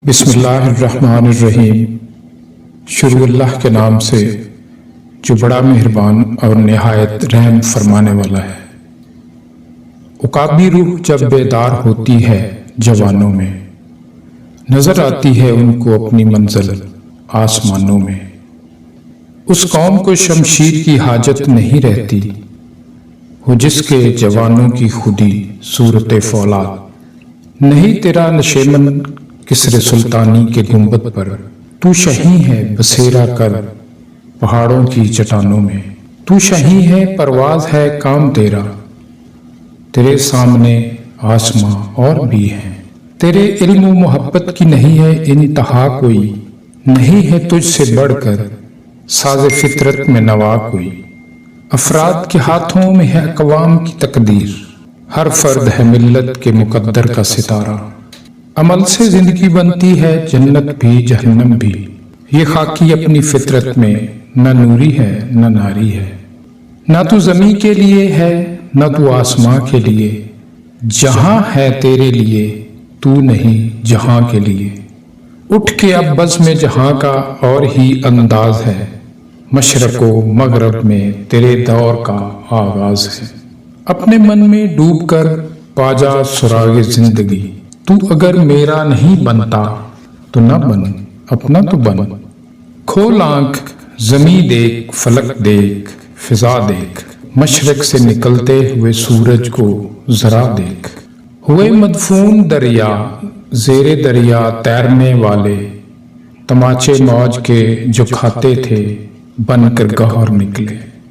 بسم اللہ الرحمن الرحیم۔ شروع اللہ کے نام سے جو بڑا مہربان اور نہایت رحم فرمانے والا ہے۔ عقابی روح جب بیدار ہوتی ہے جوانوں میں، نظر آتی ہے ان کو اپنی منزل آسمانوں میں۔ اس قوم کو شمشیر کی حاجت نہیں رہتی، ہو جس کے جوانوں کی خودی صورت فولاد۔ نہیں تیرا نشیمن کسر سلطانی کے گنبد پر، تو شہی ہے بسیرا کر پہاڑوں کی چٹانوں میں۔ تو شہی ہے پرواز ہے کام تیرا، تیرے سامنے آسماں اور بھی ہیں۔ تیرے علم و محبت کی نہیں ہے انتہا کوئی، نہیں ہے تجھ سے بڑھ کر ساز فطرت میں نوا کوئی۔ افراد کے ہاتھوں میں ہے اقوام کی تقدیر، ہر فرد ہے ملت کے مقدر کا ستارہ۔ عمل سے زندگی بنتی ہے جنت بھی جہنم بھی، یہ خاکی اپنی فطرت میں نہ نوری ہے نہ ناری ہے۔ نہ تو زمین کے لیے ہے نہ تو آسماں کے لیے، جہاں ہے تیرے لیے تو نہیں جہاں کے لیے۔ اٹھ کے اب بزم جہاں کا اور ہی انداز ہے، مشرق و مغرب میں تیرے دور کا آغاز ہے۔ اپنے من میں ڈوب کر پا جا سراغ زندگی، تو اگر میرا نہیں بنتا تو نہ بن، اپنا تو بن۔ کھول آنکھ زمیں دیکھ، فلک دیکھ، فضا دیکھ، مشرق سے نکلتے ہوئے سورج کو ذرا دیکھ۔ ہوئے مدفون دریا، زیر دریا تیرنے والے، تماچے موج کے جو کھاتے تھے بن کر گوہر نکلے۔